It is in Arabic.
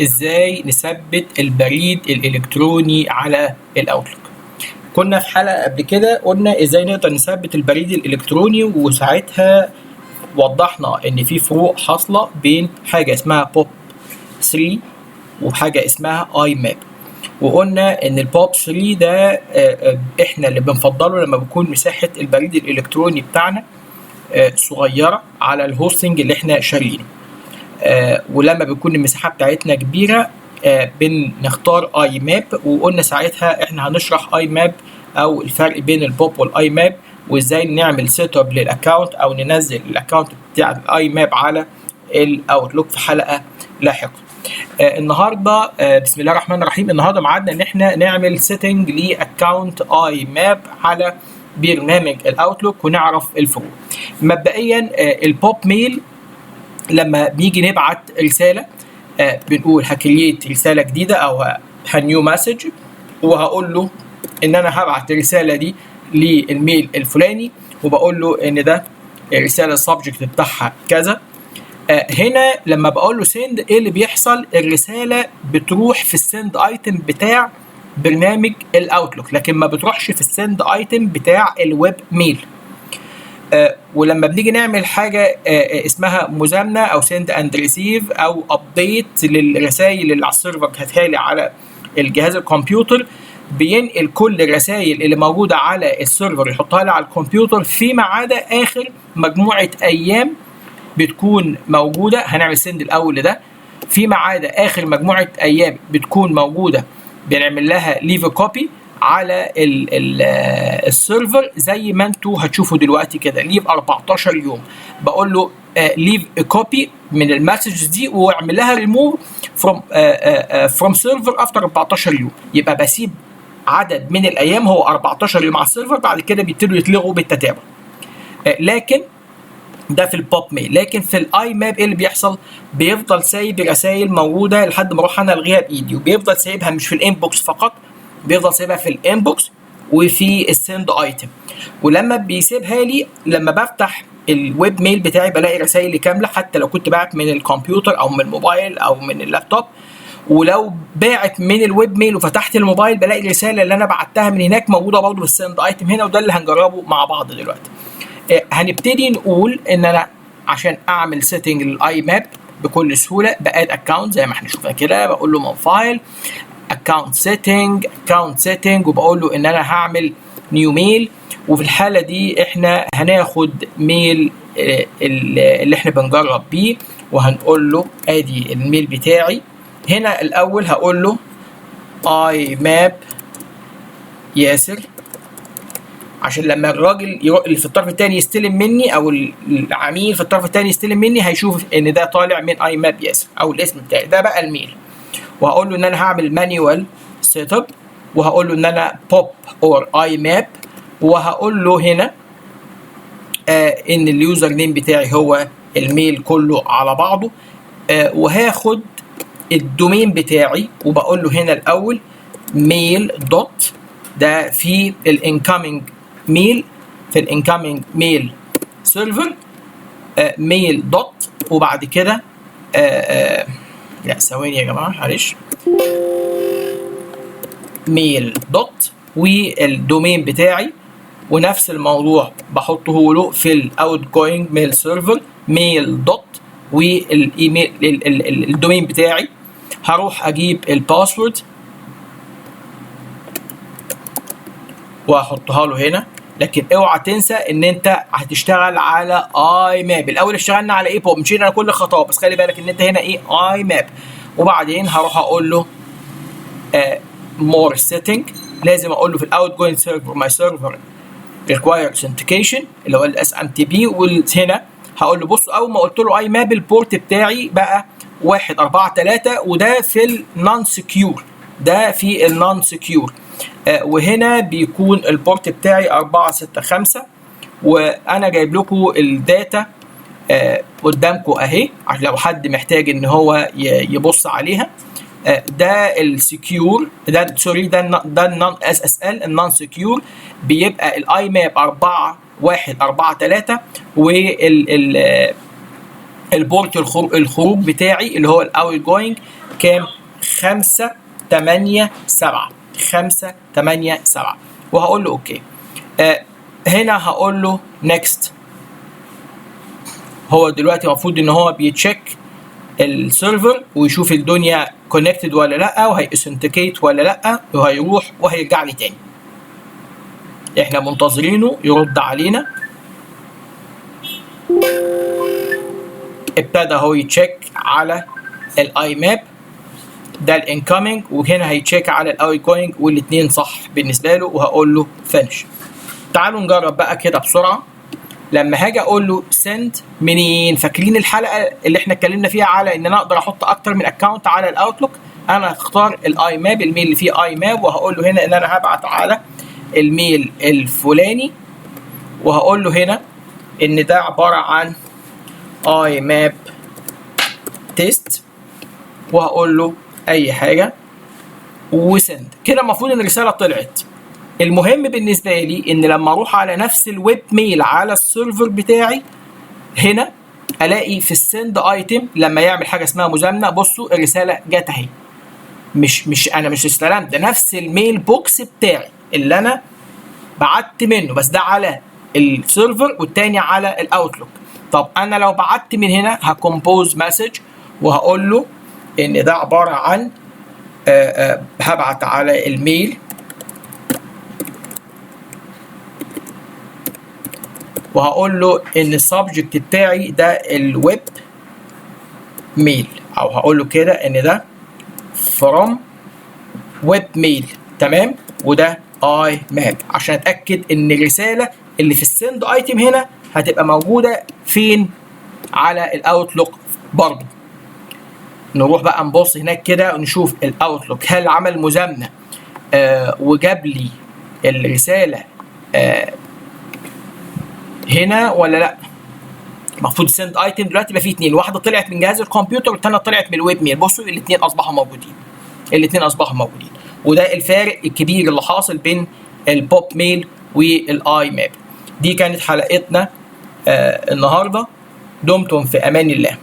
ازاي نثبت البريد الالكتروني على الاوتلوك. كنا في حلقة قبل كده قلنا ازاي نقدر نثبت البريد الالكتروني، وساعتها وضحنا ان في فروق حاصلة بين حاجة اسمها بوب 3 وحاجة اسمها اي ماب. وقلنا ان البوب 3 ده احنا اللي بنفضله لما بيكون مساحة البريد الالكتروني بتاعنا صغيرة على الهوستنج اللي احنا شارينه. ولما بيكون المساحة بتاعتنا كبيرة بنختار اي ماب. وقلنا ساعتها احنا هنشرح اي ماب او الفرق بين البوب والاي ماب، وازاي نعمل سيت اب للاكونت او ننزل الاكونت بتاع الاي ماب على الاوتلوك في حلقة لاحقة. النهارده بسم الله الرحمن الرحيم، النهارده معادنا ان احنا نعمل سيتنج لاكونت اي ماب على برنامج الاوتلوك ونعرف الفروق. مبدئيا البوب ميل لما بنيجي نبعت رساله بنقول هكريت رساله جديده او هنيو مسج، وهقول له ان انا هبعت الرساله دي للميل الفلاني، وبقول له ان ده الرساله السبجكت بتاعها كذا. هنا لما بقول له سند ايه اللي بيحصل؟ الرساله بتروح في السند ايتم بتاع برنامج الاوتلوك، لكن ما بتروحش في السند ايتم بتاع الويب ميل. ولما بنيجي نعمل حاجه اسمها مزامنه او سند اند ريسيف او ابديت للرسائل اللي على السيرفر جاتها لي على الجهاز الكمبيوتر، بينقل كل الرسائل اللي موجوده على السيرفر يحطها لي على الكمبيوتر فيما عدا اخر مجموعه ايام بتكون موجوده. هنعمل سند الاول لده، فيما عدا اخر مجموعه ايام بتكون موجوده بنعمل لها ليف كوبي على السيرفر زي ما انتوا هتشوفوا دلوقتي كده. ليف 14 يوم، بقول له ليف كوبي من المسج دي واعمل لها ريموف فروم سيرفر افتر 14 يوم. يبقى بسيب عدد من الايام هو 14 يوم على السيرفر، بعد كده بيبتدوا يتلغوا بالتتابع. لكن ده في البوب ميل. لكن في الاي ماب ايه اللي بيحصل؟ بيفضل سايب رسائل موجوده لحد ما اروح انا الغيها بايدي، وبيفضل سايبها مش في الانبوكس فقط، بيفضل سايبها في الانبوكس وفي السند ايتم. ولما بيسيبها لي لما بفتح الويب ميل بتاعي بلاقي رسائلي كامله، حتى لو كنت باعت من الكمبيوتر او من الموبايل او من اللابتوب. ولو باعت من الويب ميل وفتحت الموبايل بلاقي الرساله اللي انا بعتها من هناك موجوده برضه في السند ايتم هنا، وده اللي هنجربه مع بعض دلوقتي. هنبتدي نقول ان انا عشان اعمل سيتنج للاي ماب بكل سهوله باد اكونت زي ما احنا شفنا كده. بقول له من فايل اكونت سيتنج وبقول له ان انا هعمل نيو ميل. وفي الحاله دي احنا هناخد ميل اللي احنا بنجرب بيه، وهنقول له ادي الميل بتاعي. هنا الاول هقول له اي ماب ياسر، عشان لما الراجل اللي في الطرف الثاني يستلم مني او العميل في الطرف الثاني يستلم مني هيشوف ان ده طالع من اي ماب ياسر او الاسم بتاعي ده بقى الميل. وهقول له ان انا هعمل مانيوال سيت اب، وهقول له ان انا بوب اور اي ماب، وهقول له هنا ان اليوزر نيم بتاعي هو الميل كله على بعضه. وهاخد الدومين بتاعي وبقول له هنا الاول ميل دوت، ده في الانكامينج ميل، في الانكامينج ميل سيرفر ميل دوت. وبعد كده لا ثواني يا جماعه معلش، ميل دوت والدومين بتاعي. ونفس الموضوع بحطه له في الاوت جوينج ميل سيرفر ميل دوت والايميل الدومين بتاعي. هروح اجيب الباسورد واحطها له هنا. لكن اوعى تنسى ان انت هتشتغل على اي ماب. الاول اشتغلنا على ايه بوب، مشينا على كل خطوه، بس خلي بالك ان انت هنا ايه اي ماب. وبعدين هروح اقول له مور سيتنج. لازم اقول له في الاوت جوينج سيرفر ماي سيرفر ريكواير اوثنتيكيشن اللي هو الاس ام تي بي. وهنا هقول له بص، اول ما قلت له اي ماب البورت بتاعي بقى 143 وده في النون سكيور، ده في النون سكيور. وهنا بيكون البورت بتاعي 465. وانا جايب لكم الداتا قدامكم اهي عشان لو حد محتاج ان هو يبص عليها. ده السكيور، ده سوري ده النون اس اس ال النون سكيور. بيبقى الاي ماب 4143 وال البورت الخروج بتاعي اللي هو الاوت جوينج كام؟ 5 8 7 5 8 7 وهقول له اوكي. هنا هقول له نيكست. هو دلوقتي المفروض ان هو بيتشيك السيرفر ويشوف الدنيا كونكتد ولا لا، وهيأثنتيكيت ولا لا، وهيروح وهيرجع لي تاني. احنا منتظرينه يرد علينا. ابتدى هو يتشيك على الاي ماب، ده الانكoming، وهنا هيتشيك على الاوت جوينج، والاثنين صح بالنسبه له، وهقول له فينش. تعالوا نجرب بقى كده بسرعه. لما هاجي اقول له سند منين، فاكرين الحلقه اللي احنا اتكلمنا فيها على ان انا اقدر احط اكتر من اكونت على الاوتلوك؟ انا هختار الاي ماب، الميل اللي فيه اي ماب، وهقول له هنا ان انا هبعت على الميل الفلاني، وهقول له هنا ان ده عباره عن اي ماب تيست، وهقول له اي حاجه وسند. كده المفروض ان الرساله طلعت. المهم بالنسبه لي ان لما اروح على نفس الويب ميل على السيرفر بتاعي هنا الاقي في السند ايتم لما يعمل حاجه اسمها مزامنه، بصوا الرساله جت اهي. انا مش استلمت، ده نفس الميل بوكس بتاعي اللي انا بعت منه، بس ده على السيرفر والتاني على الاوتلوك. طب انا لو بعت من هنا هكمبوز مسج وهقول له ان ده عباره عن هبعت على الميل، وهقول له ان السبجكت بتاعي ده الويب ميل، او هقول له كده ان ده from ويب ميل، تمام، وده اي ماب، عشان اتاكد ان الرساله اللي في السند ايتم هنا هتبقى موجوده فين؟ على الاوتلوك برضه. نروح بقى نبص هناك كده ونشوف الاوتلوك هل عمل مزامنه وجاب لي الرساله هنا ولا لا. المفروض السند ايتم دلوقتي يبقى فيه اثنين، واحده طلعت من جهاز الكمبيوتر والثانيه طلعت من الويب ميل. بصوا الاثنين اصبحوا موجودين، وده الفارق الكبير اللي حاصل بين البوب ميل والاي ماب. دي كانت حلقتنا النهارده. دمتم في امان الله.